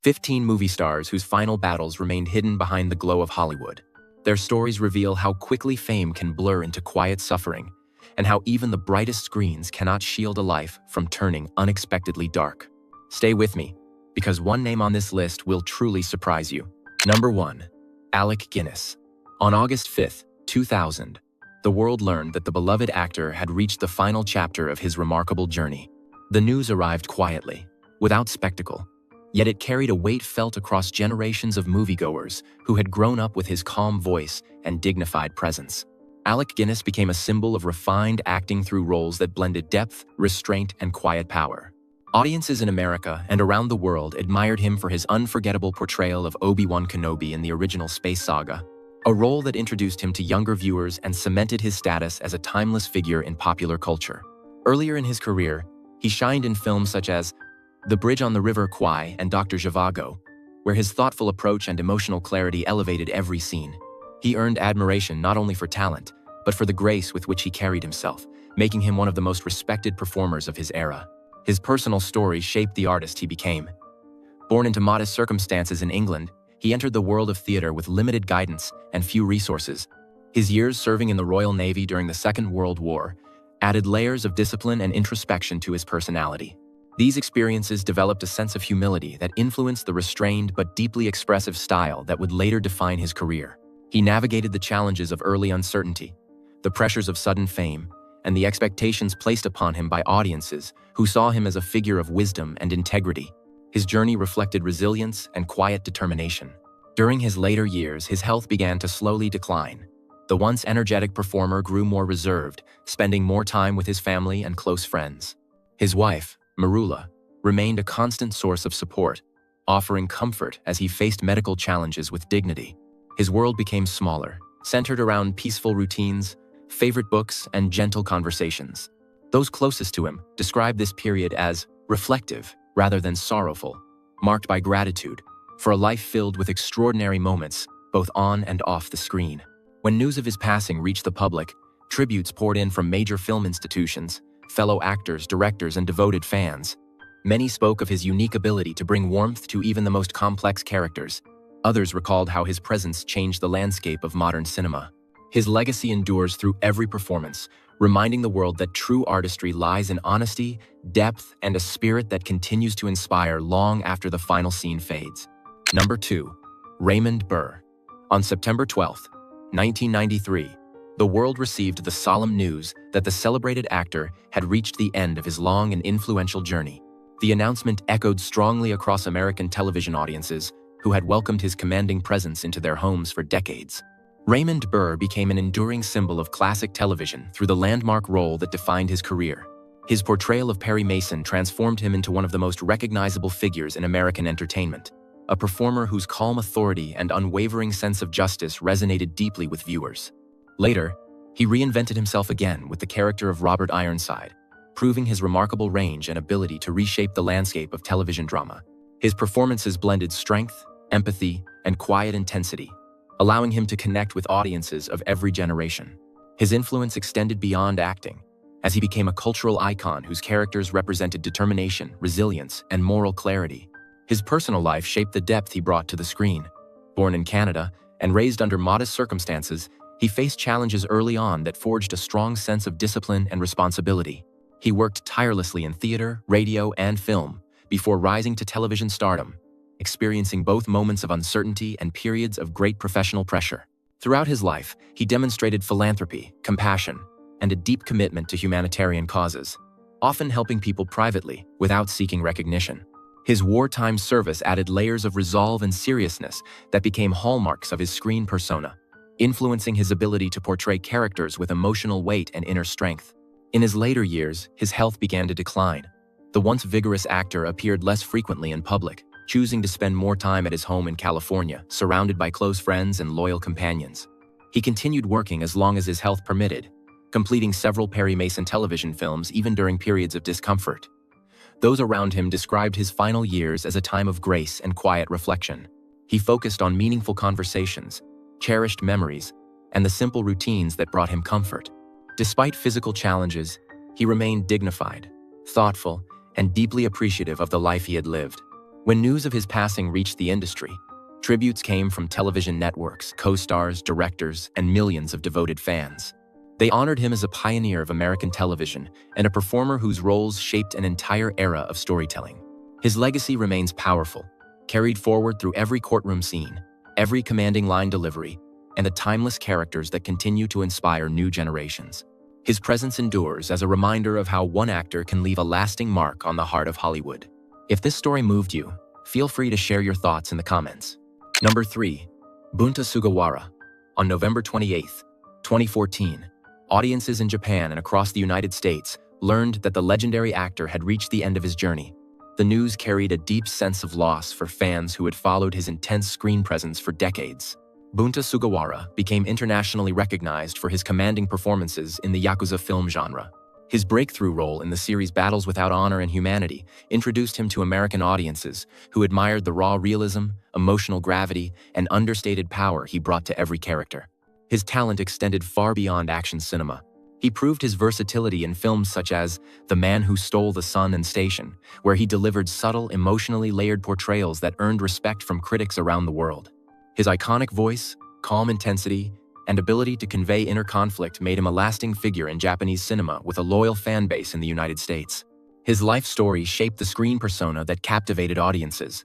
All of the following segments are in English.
15 movie stars whose final battles remained hidden behind the glow of Hollywood. Their stories reveal how quickly fame can blur into quiet suffering, and how even the brightest screens cannot shield a life from turning unexpectedly dark. Stay with me, because one name on this list will truly surprise you. Number 1. Alec Guinness. On August 5, 2000, the world learned that the beloved actor had reached the final chapter of his remarkable journey. The news arrived quietly, without spectacle, yet it carried a weight felt across generations of moviegoers who had grown up with his calm voice and dignified presence. Alec Guinness became a symbol of refined acting through roles that blended depth, restraint, and quiet power. Audiences in America and around the world admired him for his unforgettable portrayal of Obi-Wan Kenobi in the original space saga, a role that introduced him to younger viewers and cemented his status as a timeless figure in popular culture. Earlier in his career, he shined in films such as The Bridge on the River Kwai and Dr. Zhivago, where his thoughtful approach and emotional clarity elevated every scene. He earned admiration not only for talent, but for the grace with which he carried himself, making him one of the most respected performers of his era. His personal story shaped the artist he became. Born into modest circumstances in England, he entered the world of theater with limited guidance and few resources. His years serving in the Royal Navy during the Second World War added layers of discipline and introspection to his personality. These experiences developed a sense of humility that influenced the restrained but deeply expressive style that would later define his career. He navigated the challenges of early uncertainty, the pressures of sudden fame, and the expectations placed upon him by audiences who saw him as a figure of wisdom and integrity. His journey reflected resilience and quiet determination. During his later years, his health began to slowly decline. The once energetic performer grew more reserved, spending more time with his family and close friends. His wife, Marula, remained a constant source of support, offering comfort as he faced medical challenges with dignity. His world became smaller, centered around peaceful routines, favorite books, and gentle conversations. Those closest to him described this period as reflective rather than sorrowful, marked by gratitude for a life filled with extraordinary moments, both on and off the screen. When news of his passing reached the public, tributes poured in from major film institutions, fellow actors, directors, and devoted fans. Many spoke of his unique ability to bring warmth to even the most complex characters. Others recalled how his presence changed the landscape of modern cinema. His legacy endures through every performance, reminding the world that true artistry lies in honesty, depth, and a spirit that continues to inspire long after the final scene fades. Number 2. Raymond Burr. On September 12, 1993, the world received the solemn news that the celebrated actor had reached the end of his long and influential journey. The announcement echoed strongly across American television audiences who had welcomed his commanding presence into their homes for decades. Raymond Burr became an enduring symbol of classic television through the landmark role that defined his career. His portrayal of Perry Mason transformed him into one of the most recognizable figures in American entertainment, a performer whose calm authority and unwavering sense of justice resonated deeply with viewers. Later, he reinvented himself again with the character of Robert Ironside, proving his remarkable range and ability to reshape the landscape of television drama. His performances blended strength, empathy, and quiet intensity, allowing him to connect with audiences of every generation. His influence extended beyond acting, as he became a cultural icon whose characters represented determination, resilience, and moral clarity. His personal life shaped the depth he brought to the screen. Born in Canada and raised under modest circumstances, he faced challenges early on that forged a strong sense of discipline and responsibility. He worked tirelessly in theater, radio, and film before rising to television stardom, experiencing both moments of uncertainty and periods of great professional pressure. Throughout his life, he demonstrated philanthropy, compassion, and a deep commitment to humanitarian causes, often helping people privately without seeking recognition. His wartime service added layers of resolve and seriousness that became hallmarks of his screen persona, influencing his ability to portray characters with emotional weight and inner strength. In his later years, his health began to decline. The once vigorous actor appeared less frequently in public, choosing to spend more time at his home in California, surrounded by close friends and loyal companions. He continued working as long as his health permitted, completing several Perry Mason television films even during periods of discomfort. Those around him described his final years as a time of grace and quiet reflection. He focused on meaningful conversations, cherished memories, and the simple routines that brought him comfort. Despite physical challenges, he remained dignified, thoughtful, and deeply appreciative of the life he had lived. When news of his passing reached the industry, tributes came from television networks, co-stars, directors, and millions of devoted fans. They honored him as a pioneer of American television and a performer whose roles shaped an entire era of storytelling. His legacy remains powerful, carried forward through every courtroom scene, every commanding line delivery, and the timeless characters that continue to inspire new generations. His presence endures as a reminder of how one actor can leave a lasting mark on the heart of Hollywood. If this story moved you, feel free to share your thoughts in the comments. Number 3. Bunta Sugawara. On November 28, 2014, audiences in Japan and across the United States learned that the legendary actor had reached the end of his journey. The news carried a deep sense of loss for fans who had followed his intense screen presence for decades. Bunta Sugawara became internationally recognized for his commanding performances in the Yakuza film genre. His breakthrough role in the series Battles Without Honor and Humanity introduced him to American audiences who admired the raw realism, emotional gravity, and understated power he brought to every character. His talent extended far beyond action cinema. He proved his versatility in films such as The Man Who Stole the Sun and Station, where he delivered subtle, emotionally layered portrayals that earned respect from critics around the world. His iconic voice, calm intensity, and ability to convey inner conflict made him a lasting figure in Japanese cinema with a loyal fan base in the United States. His life story shaped the screen persona that captivated audiences.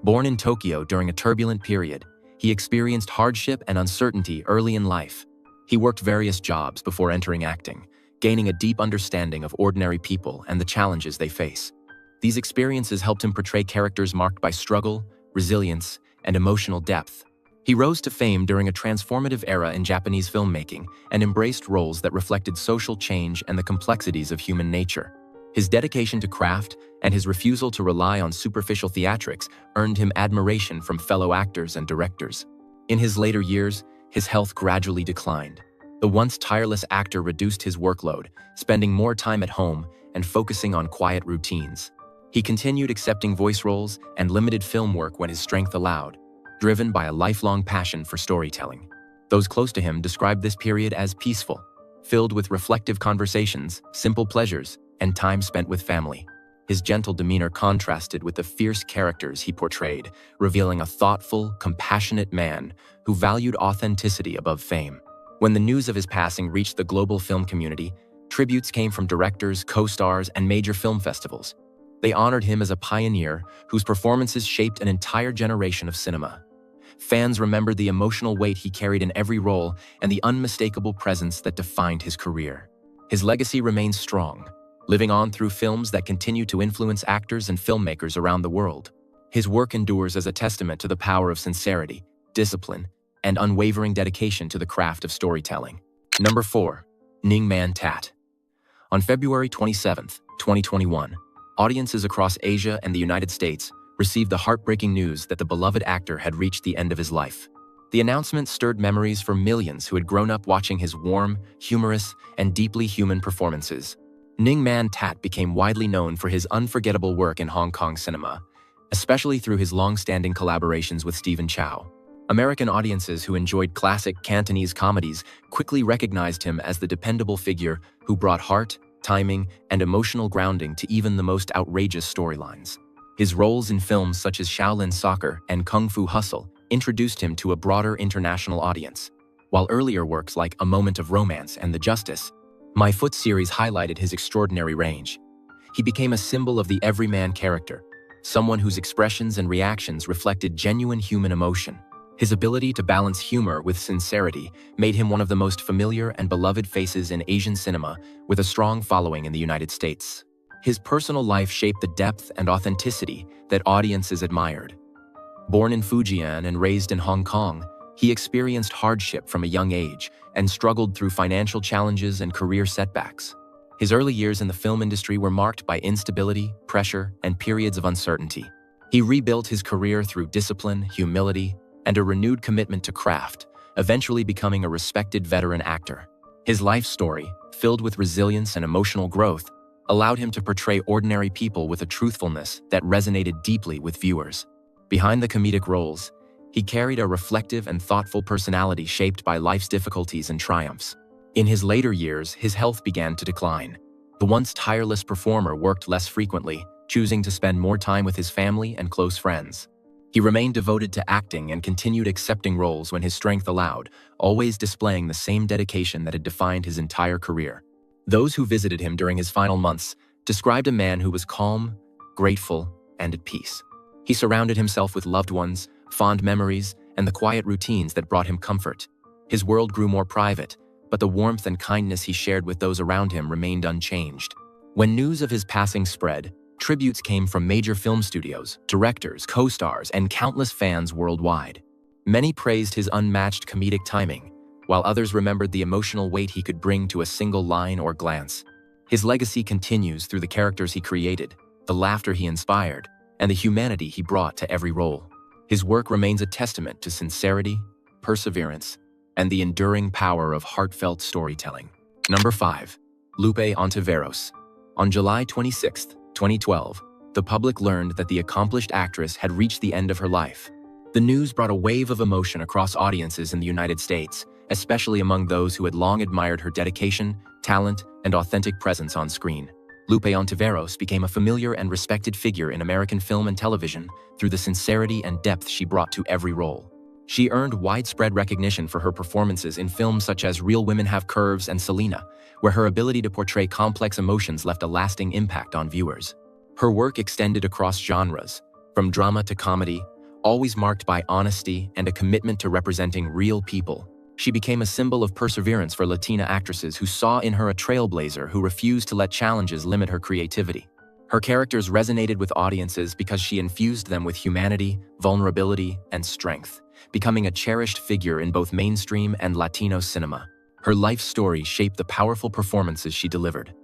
Born in Tokyo during a turbulent period, he experienced hardship and uncertainty early in life. He worked various jobs before entering acting, gaining a deep understanding of ordinary people and the challenges they face. These experiences helped him portray characters marked by struggle, resilience, and emotional depth. He rose to fame during a transformative era in Japanese filmmaking and embraced roles that reflected social change and the complexities of human nature. His dedication to craft and his refusal to rely on superficial theatrics earned him admiration from fellow actors and directors. In his later years, his health gradually declined. The once tireless actor reduced his workload, spending more time at home and focusing on quiet routines. He continued accepting voice roles and limited film work when his strength allowed, driven by a lifelong passion for storytelling. Those close to him described this period as peaceful, filled with reflective conversations, simple pleasures, and time spent with family. His gentle demeanor contrasted with the fierce characters he portrayed, revealing a thoughtful, compassionate man who valued authenticity above fame. When the news of his passing reached the global film community, tributes came from directors, co-stars, and major film festivals. They honored him as a pioneer whose performances shaped an entire generation of cinema. Fans remembered the emotional weight he carried in every role and the unmistakable presence that defined his career. His legacy remains strong, living on through films that continue to influence actors and filmmakers around the world. His work endures as a testament to the power of sincerity, discipline, and unwavering dedication to the craft of storytelling. Number 4. Nyingman Tat. On February 27, 2021, audiences across Asia and the United States received the heartbreaking news that the beloved actor had reached the end of his life. The announcement stirred memories for millions who had grown up watching his warm, humorous, and deeply human performances. Nyingman Tat became widely known for his unforgettable work in Hong Kong cinema, especially through his long-standing collaborations with Stephen Chow. American audiences who enjoyed classic Cantonese comedies quickly recognized him as the dependable figure who brought heart, timing, and emotional grounding to even the most outrageous storylines. His roles in films such as Shaolin Soccer and Kung Fu Hustle introduced him to a broader international audience, while earlier works like A Moment of Romance and The Justice, My Foot series highlighted his extraordinary range. He became a symbol of the everyman character, someone whose expressions and reactions reflected genuine human emotion. His ability to balance humor with sincerity made him one of the most familiar and beloved faces in Asian cinema, with a strong following in the United States. His personal life shaped the depth and authenticity that audiences admired. Born in Fujian and raised in Hong Kong, he experienced hardship from a young age and struggled through financial challenges and career setbacks. His early years in the film industry were marked by instability, pressure, and periods of uncertainty. He rebuilt his career through discipline, humility, and a renewed commitment to craft, eventually becoming a respected veteran actor. His life story, filled with resilience and emotional growth, allowed him to portray ordinary people with a truthfulness that resonated deeply with viewers. Behind the comedic roles, he carried a reflective and thoughtful personality shaped by life's difficulties and triumphs. In his later years, his health began to decline. The once tireless performer worked less frequently, choosing to spend more time with his family and close friends. He remained devoted to acting and continued accepting roles when his strength allowed, always displaying the same dedication that had defined his entire career. Those who visited him during his final months described a man who was calm, grateful, and at peace. He surrounded himself with loved ones, fond memories, and the quiet routines that brought him comfort. His world grew more private, but the warmth and kindness he shared with those around him remained unchanged. When news of his passing spread, tributes came from major film studios, directors, co-stars, and countless fans worldwide. Many praised his unmatched comedic timing, while others remembered the emotional weight he could bring to a single line or glance. His legacy continues through the characters he created, the laughter he inspired, and the humanity he brought to every role. His work remains a testament to sincerity, perseverance, and the enduring power of heartfelt storytelling. Number 5. Lupe Ontiveros. On July 26, 2012, the public learned that the accomplished actress had reached the end of her life. The news brought a wave of emotion across audiences in the United States, especially among those who had long admired her dedication, talent, and authentic presence on screen. Lupe Ontiveros became a familiar and respected figure in American film and television through the sincerity and depth she brought to every role. She earned widespread recognition for her performances in films such as Real Women Have Curves and Selena, where her ability to portray complex emotions left a lasting impact on viewers. Her work extended across genres, from drama to comedy, always marked by honesty and a commitment to representing real people. She became a symbol of perseverance for Latina actresses who saw in her a trailblazer who refused to let challenges limit her creativity. Her characters resonated with audiences because she infused them with humanity, vulnerability, and strength, becoming a cherished figure in both mainstream and Latino cinema. Her life story shaped the powerful performances she delivered.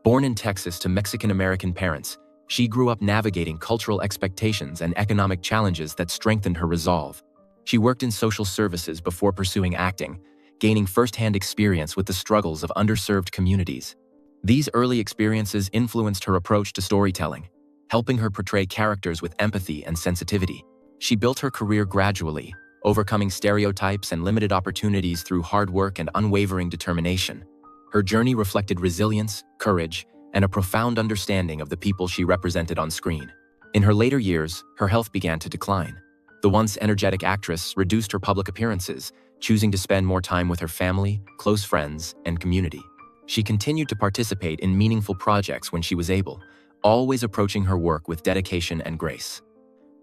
Born in Texas to Mexican-American parents, she grew up navigating cultural expectations and economic challenges that strengthened her resolve. She worked in social services before pursuing acting, gaining first-hand experience with the struggles of underserved communities. These early experiences influenced her approach to storytelling, helping her portray characters with empathy and sensitivity. She built her career gradually, overcoming stereotypes and limited opportunities through hard work and unwavering determination. Her journey reflected resilience, courage, and a profound understanding of the people she represented on screen. In her later years, her health began to decline. The once energetic actress reduced her public appearances, choosing to spend more time with her family, close friends, and community. She continued to participate in meaningful projects when she was able, always approaching her work with dedication and grace.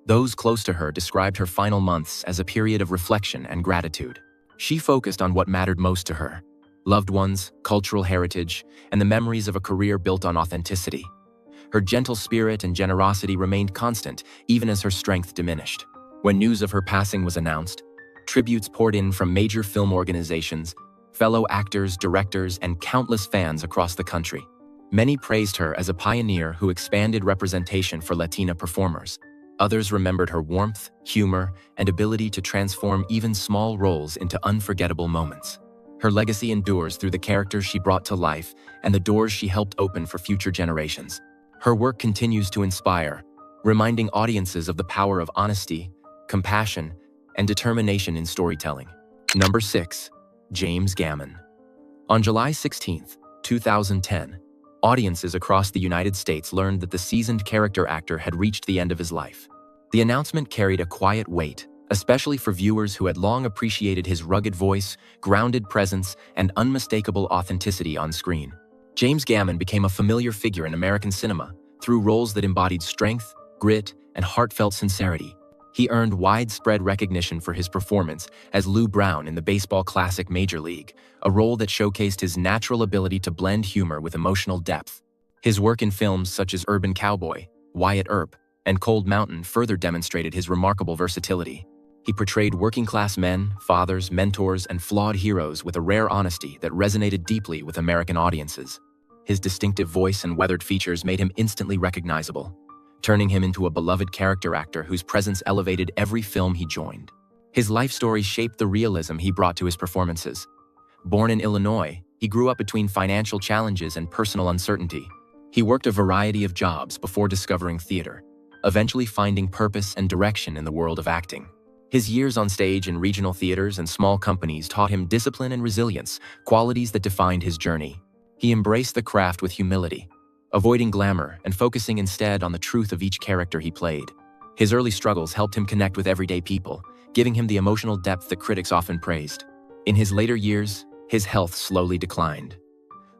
Those close to her described her final months as a period of reflection and gratitude. She focused on what mattered most to her: loved ones, cultural heritage, and the memories of a career built on authenticity. Her gentle spirit and generosity remained constant, even as her strength diminished. When news of her passing was announced, tributes poured in from major film organizations, fellow actors, directors, and countless fans across the country. Many praised her as a pioneer who expanded representation for Latina performers. Others remembered her warmth, humor, and ability to transform even small roles into unforgettable moments. Her legacy endures through the characters she brought to life and the doors she helped open for future generations. Her work continues to inspire, reminding audiences of the power of honesty, compassion, and determination in storytelling. Number 6. James Gammon. On July 16, 2010, audiences across the United States learned that the seasoned character actor had reached the end of his life. The announcement carried a quiet weight, especially for viewers who had long appreciated his rugged voice, grounded presence, and unmistakable authenticity on screen. James Gammon became a familiar figure in American cinema through roles that embodied strength, grit, and heartfelt sincerity. He earned widespread recognition for his performance as Lou Brown in the baseball classic Major League, a role that showcased his natural ability to blend humor with emotional depth. His work in films such as Urban Cowboy, Wyatt Earp, and Cold Mountain further demonstrated his remarkable versatility. He portrayed working-class men, fathers, mentors, and flawed heroes with a rare honesty that resonated deeply with American audiences. His distinctive voice and weathered features made him instantly recognizable, turning him into a beloved character actor whose presence elevated every film he joined. His life story shaped the realism he brought to his performances. Born in Illinois, he grew up between financial challenges and personal uncertainty. He worked a variety of jobs before discovering theater, eventually finding purpose and direction in the world of acting. His years on stage in regional theaters and small companies taught him discipline and resilience, qualities that defined his journey. He embraced the craft with humility, avoiding glamour and focusing instead on the truth of each character he played. His early struggles helped him connect with everyday people, giving him the emotional depth that critics often praised. In his later years, his health slowly declined.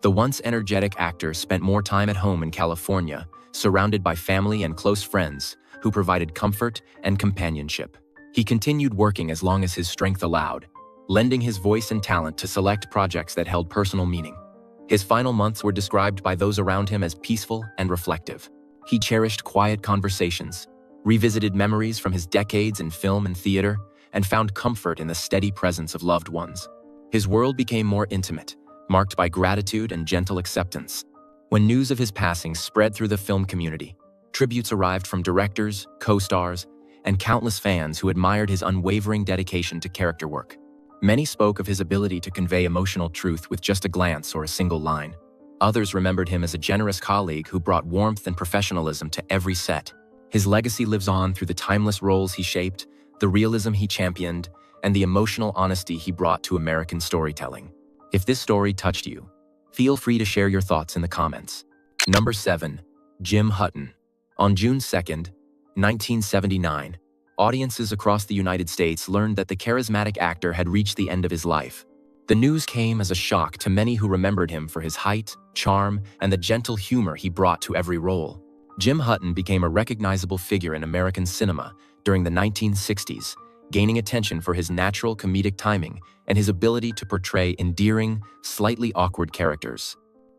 The once energetic actor spent more time at home in California, surrounded by family and close friends who provided comfort and companionship. He continued working as long as his strength allowed, lending his voice and talent to select projects that held personal meaning. His final months were described by those around him as peaceful and reflective. He cherished quiet conversations, revisited memories from his decades in film and theater, and found comfort in the steady presence of loved ones. His world became more intimate, marked by gratitude and gentle acceptance. When news of his passing spread through the film community, tributes arrived from directors, co-stars, and countless fans who admired his unwavering dedication to character work. Many spoke of his ability to convey emotional truth with just a glance or a single line. Others remembered him as a generous colleague who brought warmth and professionalism to every set. His legacy lives on through the timeless roles he shaped, the realism he championed, and the emotional honesty he brought to American storytelling. If this story touched you, feel free to share your thoughts in the comments. Number 7. Jim Hutton. On June 2nd, 1979, audiences across the United States learned that the charismatic actor had reached the end of his life. The news came as a shock to many who remembered him for his height, charm, and the gentle humor he brought to every role. Jim Hutton became a recognizable figure in American cinema during the 1960s, gaining attention for his natural comedic timing and his ability to portray endearing, slightly awkward characters.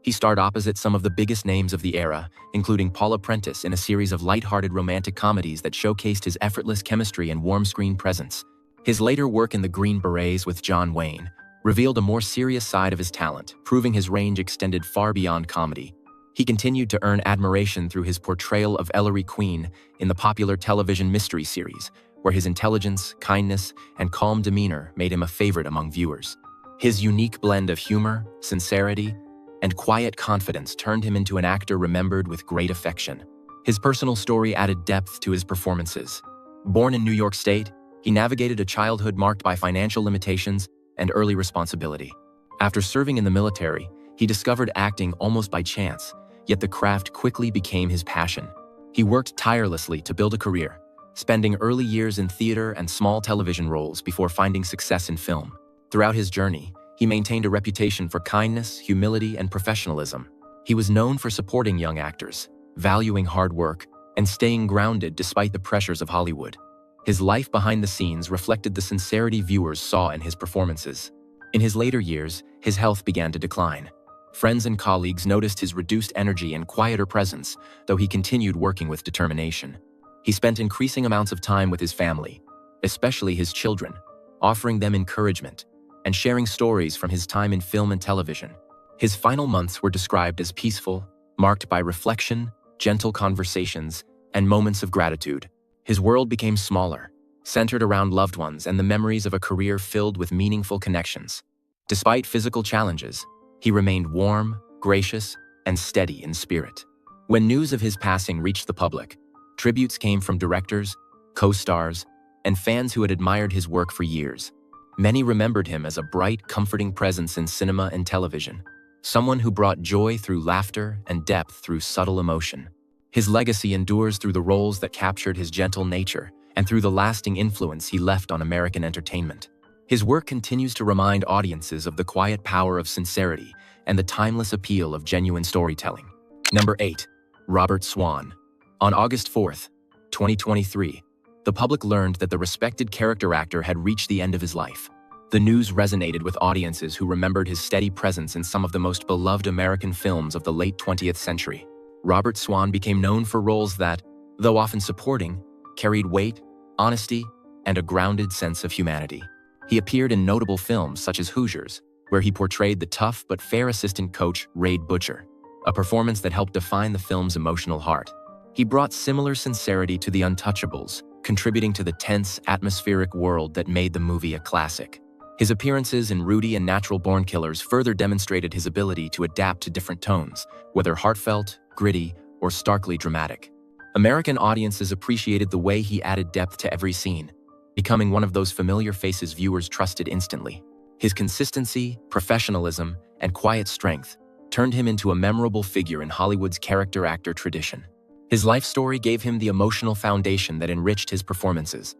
He starred opposite some of the biggest names of the era, including Paula Prentiss in a series of light-hearted romantic comedies that showcased his effortless chemistry and warm screen presence. His later work in The Green Berets with John Wayne revealed a more serious side of his talent, proving his range extended far beyond comedy. He continued to earn admiration through his portrayal of Ellery Queen in the popular television mystery series, where his intelligence, kindness, and calm demeanor made him a favorite among viewers. His unique blend of humor, sincerity, and quiet confidence turned him into an actor remembered with great affection. His personal story added depth to his performances. Born in New York State, he navigated a childhood marked by financial limitations and early responsibility. After serving in the military, he discovered acting almost by chance, yet the craft quickly became his passion. He worked tirelessly to build a career, spending early years in theater and small television roles before finding success in film. Throughout his journey, he maintained a reputation for kindness, humility, and professionalism. He was known for supporting young actors, valuing hard work, and staying grounded despite the pressures of Hollywood. His life behind the scenes reflected the sincerity viewers saw in his performances. In his later years, his health began to decline. Friends and colleagues noticed his reduced energy and quieter presence, though he continued working with determination. He spent increasing amounts of time with his family, especially his children, offering them encouragement and sharing stories from his time in film and television. His final months were described as peaceful, marked by reflection, gentle conversations, and moments of gratitude. His world became smaller, centered around loved ones and the memories of a career filled with meaningful connections. Despite physical challenges, he remained warm, gracious, and steady in spirit. When news of his passing reached the public, tributes came from directors, co-stars, and fans who had admired his work for years. Many remembered him as a bright, comforting presence in cinema and television, someone who brought joy through laughter and depth through subtle emotion. His legacy endures through the roles that captured his gentle nature and through the lasting influence he left on American entertainment. His work continues to remind audiences of the quiet power of sincerity and the timeless appeal of genuine storytelling. Number 8. Robert Swan. On August 4th, 2023, the public learned that the respected character actor had reached the end of his life. The news resonated with audiences who remembered his steady presence in some of the most beloved American films of the late 20th century. Robert Swan became known for roles that, though often supporting, carried weight, honesty, and a grounded sense of humanity. He appeared in notable films such as Hoosiers, where he portrayed the tough but fair assistant coach Ray Butcher, a performance that helped define the film's emotional heart. He brought similar sincerity to The Untouchables, contributing to the tense, atmospheric world that made the movie a classic. His appearances in Rudy and Natural Born Killers further demonstrated his ability to adapt to different tones, whether heartfelt, gritty, or starkly dramatic. American audiences appreciated the way he added depth to every scene, becoming one of those familiar faces viewers trusted instantly. His consistency, professionalism, and quiet strength turned him into a memorable figure in Hollywood's character actor tradition. His life story gave him the emotional foundation that enriched his performances.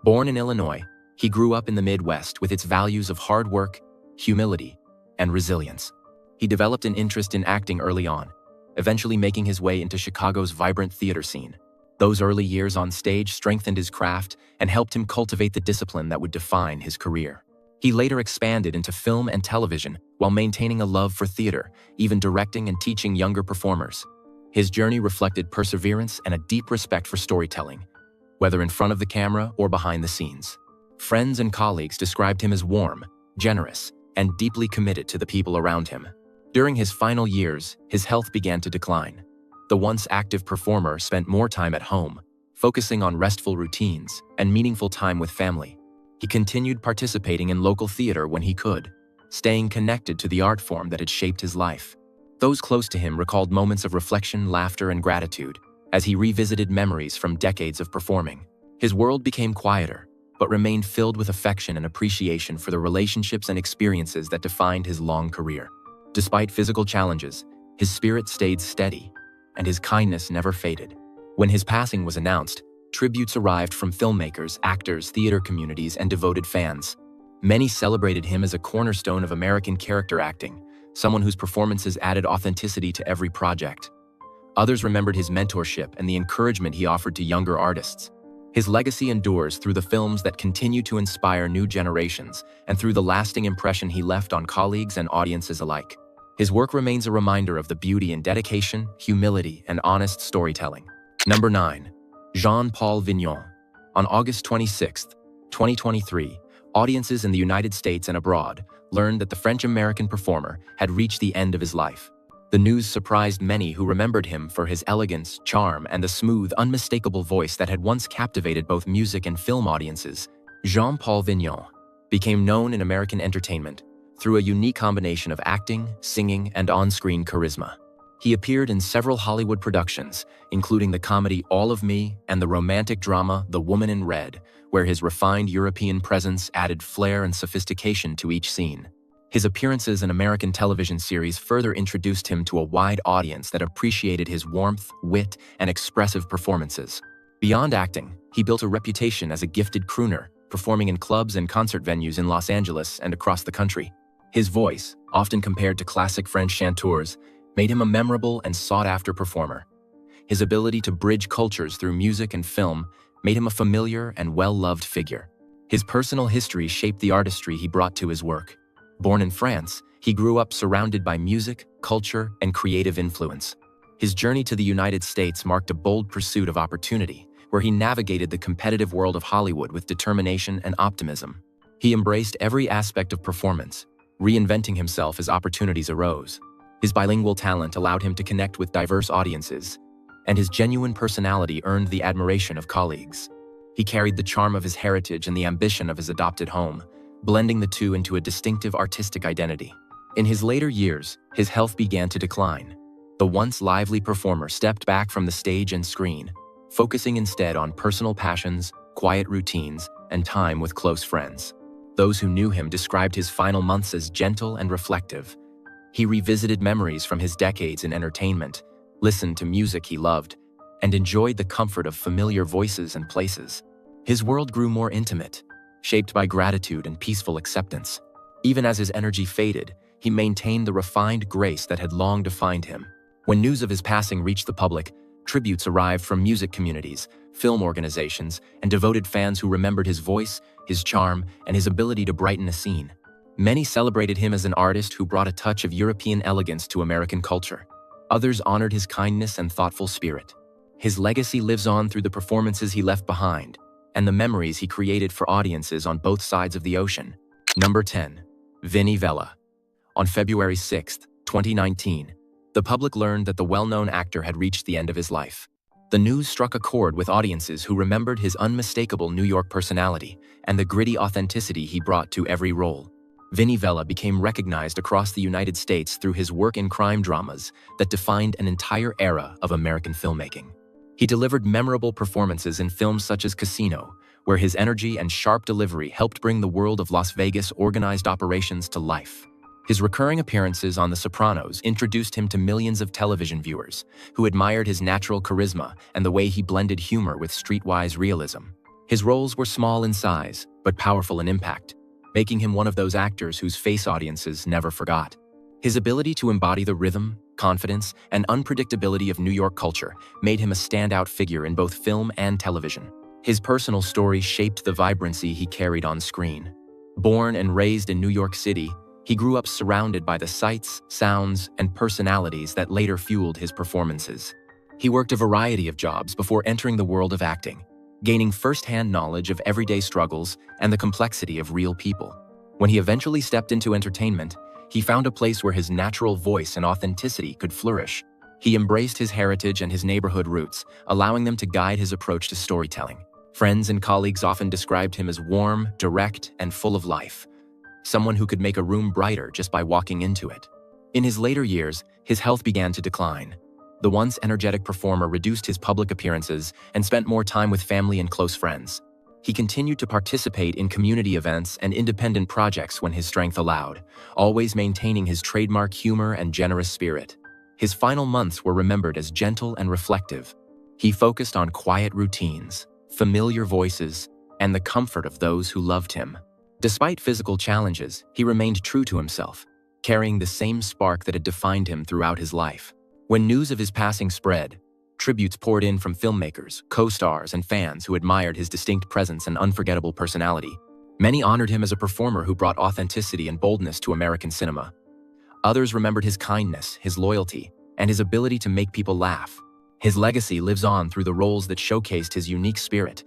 Born in Illinois, he grew up in the Midwest with its values of hard work, humility, and resilience. He developed an interest in acting early on, eventually making his way into Chicago's vibrant theater scene. Those early years on stage strengthened his craft and helped him cultivate the discipline that would define his career. He later expanded into film and television while maintaining a love for theater, even directing and teaching younger performers. His journey reflected perseverance and a deep respect for storytelling, whether in front of the camera or behind the scenes. Friends and colleagues described him as warm, generous, and deeply committed to the people around him. During his final years, his health began to decline. The once active performer spent more time at home, focusing on restful routines and meaningful time with family. He continued participating in local theater when he could, staying connected to the art form that had shaped his life. Those close to him recalled moments of reflection, laughter, and gratitude as he revisited memories from decades of performing. His world became quieter, but remained filled with affection and appreciation for the relationships and experiences that defined his long career. Despite physical challenges, his spirit stayed steady, and his kindness never faded. When his passing was announced, tributes arrived from filmmakers, actors, theater communities, and devoted fans. Many celebrated him as a cornerstone of American character acting, someone whose performances added authenticity to every project. Others remembered his mentorship and the encouragement he offered to younger artists. His legacy endures through the films that continue to inspire new generations and through the lasting impression he left on colleagues and audiences alike. His work remains a reminder of the beauty in dedication, humility, and honest storytelling. Number 9. Jean-Paul Vignon. On August 26, 2023, audiences in the United States and abroad learned that the French-American performer had reached the end of his life. The news surprised many who remembered him for his elegance, charm, and the smooth, unmistakable voice that had once captivated both music and film audiences. Jean-Paul Vignon became known in American entertainment through a unique combination of acting, singing, and on-screen charisma. He appeared in several Hollywood productions, including the comedy All of Me and the romantic drama The Woman in Red, where his refined European presence added flair and sophistication to each scene. His appearances in American television series further introduced him to a wide audience that appreciated his warmth, wit, and expressive performances. Beyond acting, he built a reputation as a gifted crooner, performing in clubs and concert venues in Los Angeles and across the country. His voice, often compared to classic French chanteurs, made him a memorable and sought-after performer. His ability to bridge cultures through music and film made him a familiar and well-loved figure. His personal history shaped the artistry he brought to his work. Born in France, he grew up surrounded by music, culture, and creative influence. His journey to the United States marked a bold pursuit of opportunity, where he navigated the competitive world of Hollywood with determination and optimism. He embraced every aspect of performance, reinventing himself as opportunities arose. His bilingual talent allowed him to connect with diverse audiences, and his genuine personality earned the admiration of colleagues. He carried the charm of his heritage and the ambition of his adopted home, blending the two into a distinctive artistic identity. In his later years, his health began to decline. The once lively performer stepped back from the stage and screen, focusing instead on personal passions, quiet routines, and time with close friends. Those who knew him described his final months as gentle and reflective. He revisited memories from his decades in entertainment, listened to music he loved, and enjoyed the comfort of familiar voices and places. His world grew more intimate, shaped by gratitude and peaceful acceptance. Even as his energy faded, he maintained the refined grace that had long defined him. When news of his passing reached the public, tributes arrived from music communities, film organizations, and devoted fans who remembered his voice, his charm, and his ability to brighten a scene. Many celebrated him as an artist who brought a touch of European elegance to American culture. Others honored his kindness and thoughtful spirit. His legacy lives on through the performances he left behind and the memories he created for audiences on both sides of the ocean. Number 10. Vinnie Vella. On February 6, 2019, the public learned that the well-known actor had reached the end of his life. The news struck a chord with audiences who remembered his unmistakable New York personality and the gritty authenticity he brought to every role. Vinnie Vella became recognized across the United States through his work in crime dramas that defined an entire era of American filmmaking. He delivered memorable performances in films such as Casino, where his energy and sharp delivery helped bring the world of Las Vegas organized operations to life. His recurring appearances on The Sopranos introduced him to millions of television viewers, who admired his natural charisma and the way he blended humor with streetwise realism. His roles were small in size, but powerful in impact, making him one of those actors whose face audiences never forgot. His ability to embody the rhythm, confidence, and unpredictability of New York culture made him a standout figure in both film and television. His personal story shaped the vibrancy he carried on screen. Born and raised in New York City, he grew up surrounded by the sights, sounds, and personalities that later fueled his performances. He worked a variety of jobs before entering the world of acting, gaining first-hand knowledge of everyday struggles and the complexity of real people. When he eventually stepped into entertainment, he found a place where his natural voice and authenticity could flourish. He embraced his heritage and his neighborhood roots, allowing them to guide his approach to storytelling. Friends and colleagues often described him as warm, direct, and full of life, someone who could make a room brighter just by walking into it. In his later years, his health began to decline. The once energetic performer reduced his public appearances and spent more time with family and close friends. He continued to participate in community events and independent projects when his strength allowed, always maintaining his trademark humor and generous spirit. His final months were remembered as gentle and reflective. He focused on quiet routines, familiar voices, and the comfort of those who loved him. Despite physical challenges, he remained true to himself, carrying the same spark that had defined him throughout his life. When news of his passing spread, tributes poured in from filmmakers, co-stars, and fans who admired his distinct presence and unforgettable personality. Many honored him as a performer who brought authenticity and boldness to American cinema. Others remembered his kindness, his loyalty, and his ability to make people laugh. His legacy lives on through the roles that showcased his unique spirit,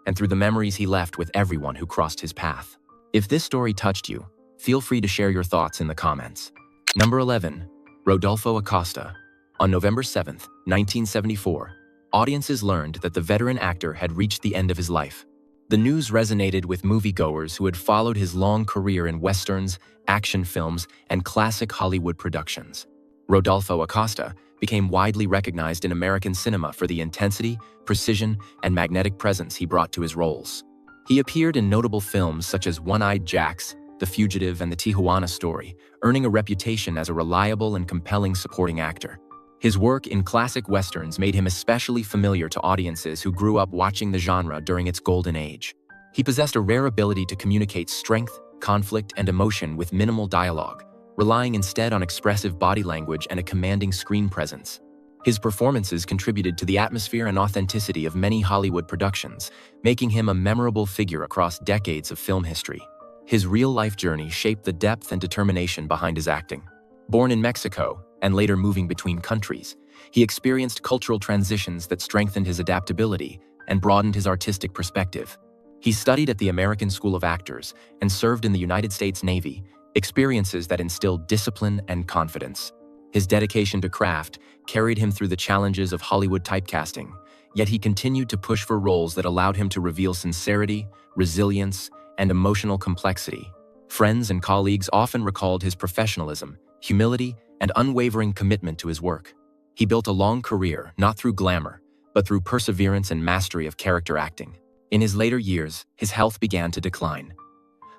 and through the memories he left with everyone who crossed his path. If this story touched you, feel free to share your thoughts in the comments. Number 11. Rodolfo Acosta. On November 7, 1974, audiences learned that the veteran actor had reached the end of his life. The news resonated with moviegoers who had followed his long career in westerns, action films, and classic Hollywood productions. Rodolfo Acosta became widely recognized in American cinema for the intensity, precision, and magnetic presence he brought to his roles. He appeared in notable films such as One-Eyed Jacks, The Fugitive, and The Tijuana Story, earning a reputation as a reliable and compelling supporting actor. His work in classic westerns made him especially familiar to audiences who grew up watching the genre during its golden age. He possessed a rare ability to communicate strength, conflict, and emotion with minimal dialogue, relying instead on expressive body language and a commanding screen presence. His performances contributed to the atmosphere and authenticity of many Hollywood productions, making him a memorable figure across decades of film history. His real-life journey shaped the depth and determination behind his acting. Born in Mexico, and later moving between countries, he experienced cultural transitions that strengthened his adaptability and broadened his artistic perspective. He studied at the American School of Actors and served in the United States Navy, experiences that instilled discipline and confidence. His dedication to craft carried him through the challenges of Hollywood typecasting, yet he continued to push for roles that allowed him to reveal sincerity, resilience, and emotional complexity. Friends and colleagues often recalled his professionalism, humility, and unwavering commitment to his work. He built a long career not through glamour, but through perseverance and mastery of character acting. In his later years, his health began to decline.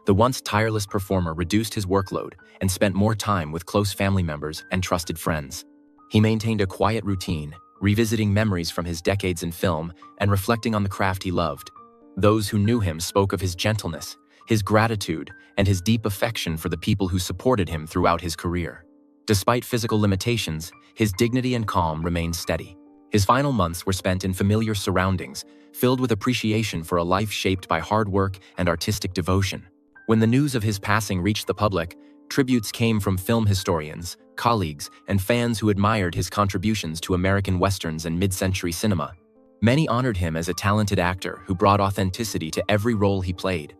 The once tireless performer reduced his workload and spent more time with close family members and trusted friends. He maintained a quiet routine, revisiting memories from his decades in film and reflecting on the craft he loved. Those who knew him spoke of his gentleness, his gratitude, and his deep affection for the people who supported him throughout his career. Despite physical limitations, his dignity and calm remained steady. His final months were spent in familiar surroundings, filled with appreciation for a life shaped by hard work and artistic devotion. When the news of his passing reached the public, tributes came from film historians, colleagues, and fans who admired his contributions to American westerns and mid-century cinema. Many honored him as a talented actor who brought authenticity to every role he played.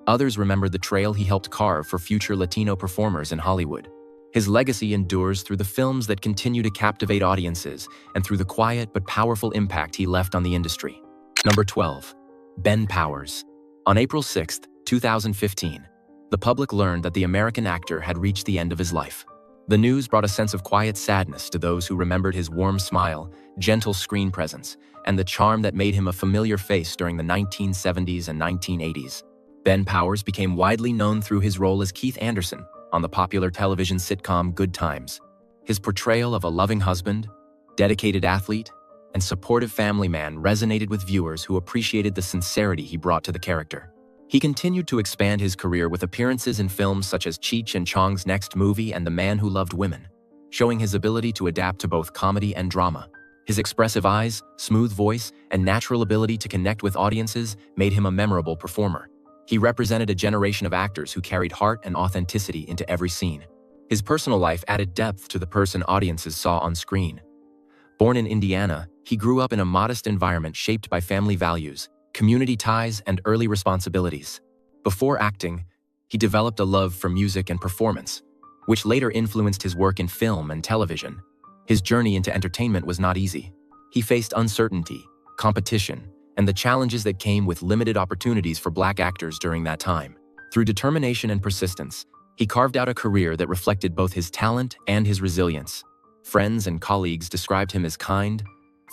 Others remembered the trail he helped carve for future Latino performers in Hollywood. His legacy endures through the films that continue to captivate audiences and through the quiet but powerful impact he left on the industry. Number 12. Ben Powers. On April 6, 2015, the public learned that the American actor had reached the end of his life. The news brought a sense of quiet sadness to those who remembered his warm smile, gentle screen presence, and the charm that made him a familiar face during the 1970s and 1980s. Ben Powers became widely known through his role as Keith Anderson on the popular television sitcom Good Times. His portrayal of a loving husband, dedicated athlete, and supportive family man resonated with viewers who appreciated the sincerity he brought to the character. He continued to expand his career with appearances in films such as Cheech and Chong's Next Movie and The Man Who Loved Women, showing his ability to adapt to both comedy and drama. His expressive eyes, smooth voice, and natural ability to connect with audiences made him a memorable performer. He represented a generation of actors who carried heart and authenticity into every scene. His personal life added depth to the person audiences saw on screen. Born in Indiana, he grew up in a modest environment shaped by family values, community ties, and early responsibilities. Before acting, he developed a love for music and performance, which later influenced his work in film and television. His journey into entertainment was not easy. He faced uncertainty, competition, and the challenges that came with limited opportunities for Black actors during that time. Through determination and persistence, he carved out a career that reflected both his talent and his resilience. Friends and colleagues described him as kind,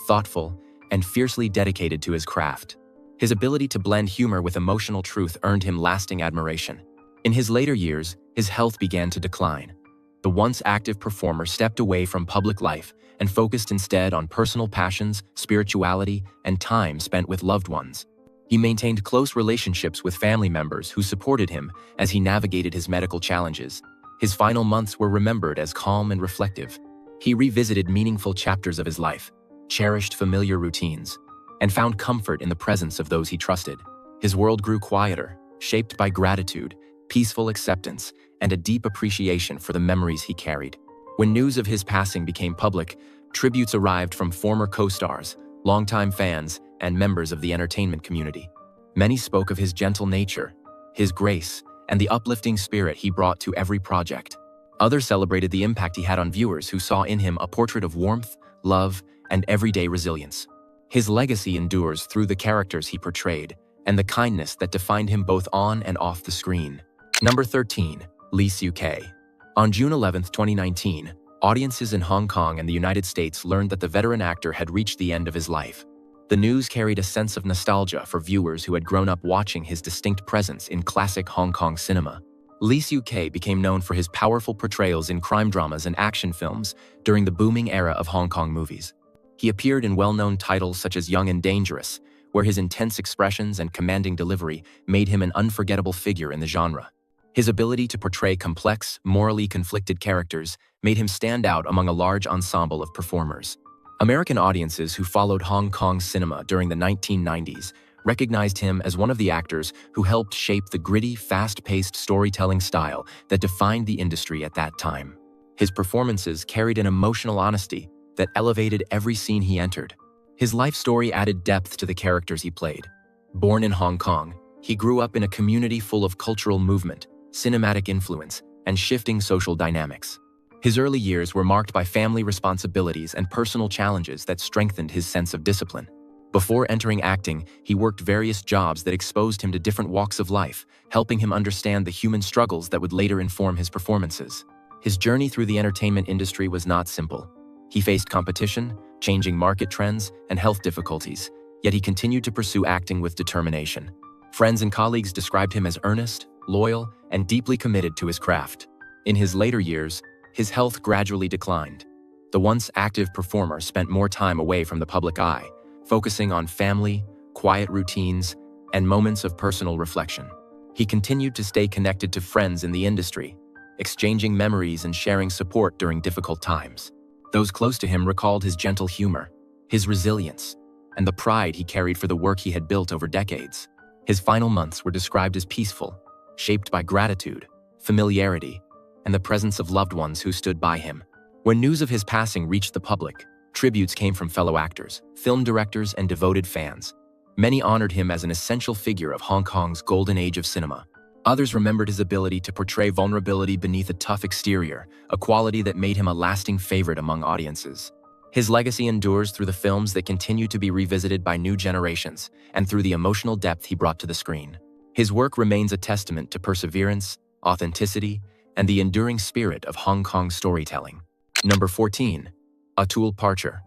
thoughtful, and fiercely dedicated to his craft. His ability to blend humor with emotional truth earned him lasting admiration. In his later years, his health began to decline. The once active performer stepped away from public life and focused instead on personal passions, spirituality, and time spent with loved ones. He maintained close relationships with family members who supported him as he navigated his medical challenges. His final months were remembered as calm and reflective. He revisited meaningful chapters of his life, cherished familiar routines, and found comfort in the presence of those he trusted. His world grew quieter, shaped by gratitude, peaceful acceptance, and a deep appreciation for the memories he carried. When news of his passing became public, tributes arrived from former co-stars, longtime fans, and members of the entertainment community. Many spoke of his gentle nature, his grace, and the uplifting spirit he brought to every project. Others celebrated the impact he had on viewers who saw in him a portrait of warmth, love, and everyday resilience. His legacy endures through the characters he portrayed and the kindness that defined him both on and off the screen. Number 13. Lee Seok-hae. On June 11, 2019, audiences in Hong Kong and the United States learned that the veteran actor had reached the end of his life. The news carried a sense of nostalgia for viewers who had grown up watching his distinct presence in classic Hong Kong cinema. Lee Seok-hae became known for his powerful portrayals in crime dramas and action films during the booming era of Hong Kong movies. He appeared in well-known titles such as Young and Dangerous, where his intense expressions and commanding delivery made him an unforgettable figure in the genre. His ability to portray complex, morally conflicted characters made him stand out among a large ensemble of performers. American audiences who followed Hong Kong cinema during the 1990s recognized him as one of the actors who helped shape the gritty, fast-paced storytelling style that defined the industry at that time. His performances carried an emotional honesty that elevated every scene he entered. His life story added depth to the characters he played. Born in Hong Kong, he grew up in a community full of cultural movement, cinematic influence, and shifting social dynamics. His early years were marked by family responsibilities and personal challenges that strengthened his sense of discipline. Before entering acting, he worked various jobs that exposed him to different walks of life, helping him understand the human struggles that would later inform his performances. His journey through the entertainment industry was not simple. He faced competition, changing market trends, and health difficulties, yet he continued to pursue acting with determination. Friends and colleagues described him as earnest, loyal, and deeply committed to his craft. In his later years, his health gradually declined. The once active performer spent more time away from the public eye, focusing on family, quiet routines, and moments of personal reflection. He continued to stay connected to friends in the industry, exchanging memories and sharing support during difficult times. Those close to him recalled his gentle humor, his resilience, and the pride he carried for the work he had built over decades. His final months were described as peaceful, shaped by gratitude, familiarity, and the presence of loved ones who stood by him. When news of his passing reached the public, tributes came from fellow actors, film directors, and devoted fans. Many honored him as an essential figure of Hong Kong's golden age of cinema. Others remembered his ability to portray vulnerability beneath a tough exterior, a quality that made him a lasting favorite among audiences. His legacy endures through the films that continue to be revisited by new generations and through the emotional depth he brought to the screen. His work remains a testament to perseverance, authenticity, and the enduring spirit of Hong Kong storytelling. Number 14. Atul Parcher.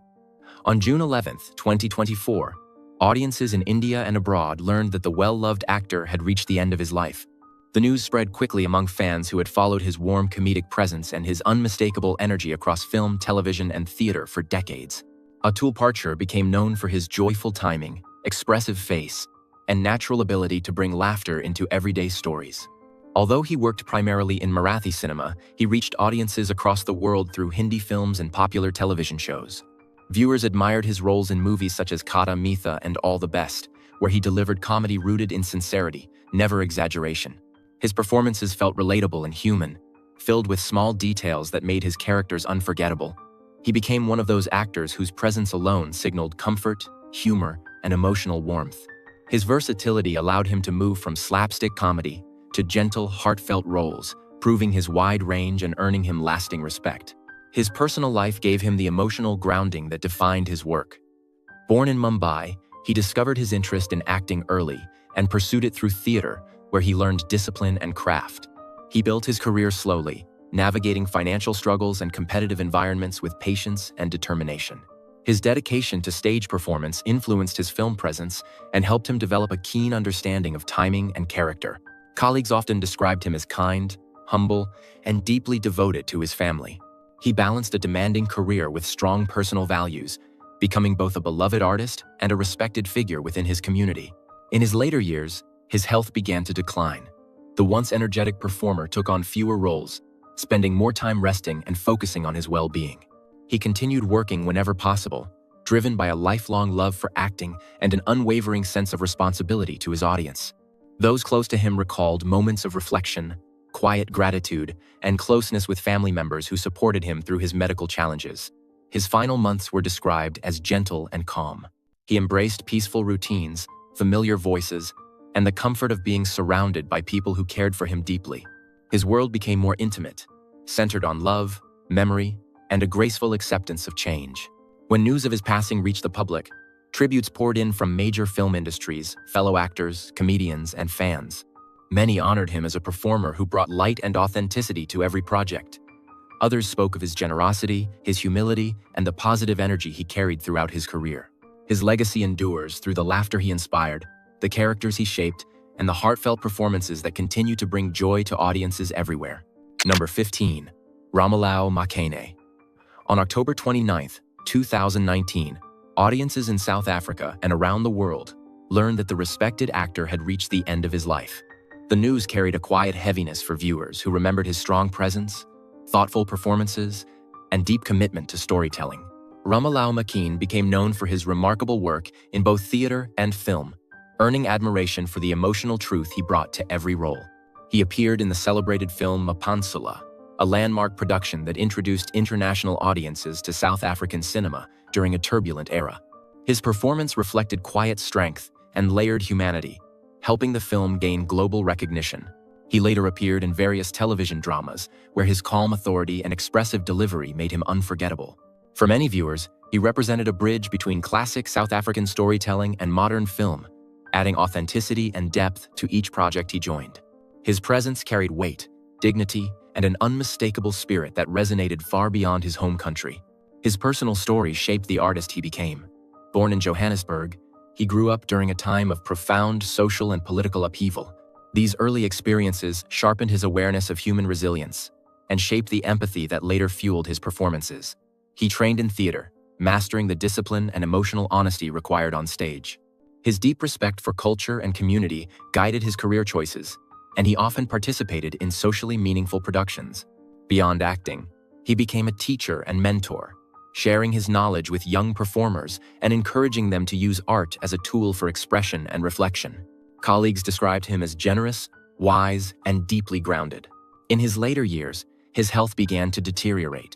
On June 11, 2024, audiences in India and abroad learned that the well-loved actor had reached the end of his life. The news spread quickly among fans who had followed his warm comedic presence and his unmistakable energy across film, television, and theater for decades. Atul Parcher became known for his joyful timing, expressive face, and natural ability to bring laughter into everyday stories. Although he worked primarily in Marathi cinema, he reached audiences across the world through Hindi films and popular television shows. Viewers admired his roles in movies such as Kata Mitha and All the Best, where he delivered comedy rooted in sincerity, never exaggeration. His performances felt relatable and human, filled with small details that made his characters unforgettable. He became one of those actors whose presence alone signaled comfort, humor, and emotional warmth. His versatility allowed him to move from slapstick comedy to gentle, heartfelt roles, proving his wide range and earning him lasting respect. His personal life gave him the emotional grounding that defined his work. Born in Mumbai, he discovered his interest in acting early and pursued it through theater, where he learned discipline and craft. He built his career slowly, navigating financial struggles and competitive environments with patience and determination. His dedication to stage performance influenced his film presence and helped him develop a keen understanding of timing and character. Colleagues often described him as kind, humble, and deeply devoted to his family. He balanced a demanding career with strong personal values, becoming both a beloved artist and a respected figure within his community. In his later years, his health began to decline. The once energetic performer took on fewer roles, spending more time resting and focusing on his well-being. He continued working whenever possible, driven by a lifelong love for acting and an unwavering sense of responsibility to his audience. Those close to him recalled moments of reflection, quiet gratitude, and closeness with family members who supported him through his medical challenges. His final months were described as gentle and calm. He embraced peaceful routines, familiar voices, and the comfort of being surrounded by people who cared for him deeply. His world became more intimate, centered on love, memory, and a graceful acceptance of change. When news of his passing reached the public, tributes poured in from major film industries, fellow actors, comedians, and fans. Many honored him as a performer who brought light and authenticity to every project. Others spoke of his generosity, his humility, and the positive energy he carried throughout his career. His legacy endures through the laughter he inspired, the characters he shaped, and the heartfelt performances that continue to bring joy to audiences everywhere. Number 15. Ramalao Makane. On October 29, 2019, audiences in South Africa and around the world learned that the respected actor had reached the end of his life. The news carried a quiet heaviness for viewers who remembered his strong presence, thoughtful performances, and deep commitment to storytelling. Ramalao Makane became known for his remarkable work in both theater and film, earning admiration for the emotional truth he brought to every role. He appeared in the celebrated film Mapansula, a landmark production that introduced international audiences to South African cinema during a turbulent era. His performance reflected quiet strength and layered humanity, helping the film gain global recognition. He later appeared in various television dramas, where his calm authority and expressive delivery made him unforgettable. For many viewers, he represented a bridge between classic South African storytelling and modern film, adding authenticity and depth to each project he joined. His presence carried weight, dignity, and an unmistakable spirit that resonated far beyond his home country. His personal story shaped the artist he became. Born in Johannesburg, he grew up during a time of profound social and political upheaval. These early experiences sharpened his awareness of human resilience and shaped the empathy that later fueled his performances. He trained in theater, mastering the discipline and emotional honesty required on stage. His deep respect for culture and community guided his career choices, and he often participated in socially meaningful productions. Beyond acting, he became a teacher and mentor, sharing his knowledge with young performers and encouraging them to use art as a tool for expression and reflection. Colleagues described him as generous, wise, and deeply grounded. In his later years, his health began to deteriorate.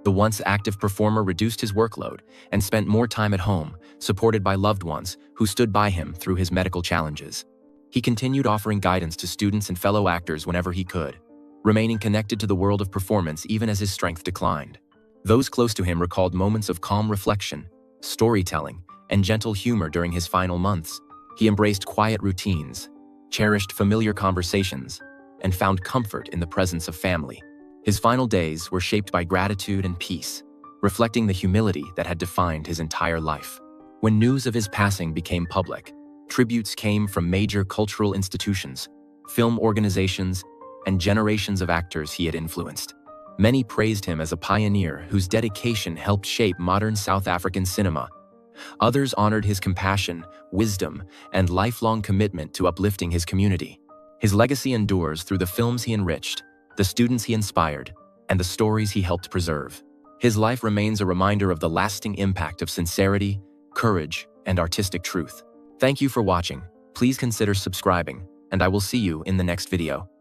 The once active performer reduced his workload and spent more time at home, supported by loved ones who stood by him through his medical challenges. He continued offering guidance to students and fellow actors whenever he could, remaining connected to the world of performance even as his strength declined. Those close to him recalled moments of calm reflection, storytelling, and gentle humor during his final months. He embraced quiet routines, cherished familiar conversations, and found comfort in the presence of family. His final days were shaped by gratitude and peace, reflecting the humility that had defined his entire life. When news of his passing became public, tributes came from major cultural institutions, film organizations, and generations of actors he had influenced. Many praised him as a pioneer whose dedication helped shape modern South African cinema. Others honored his compassion, wisdom, and lifelong commitment to uplifting his community. His legacy endures through the films he enriched, the students he inspired, and the stories he helped preserve. His life remains a reminder of the lasting impact of sincerity, courage, and artistic truth. Thank you for watching. Please consider subscribing, and I will see you in the next video.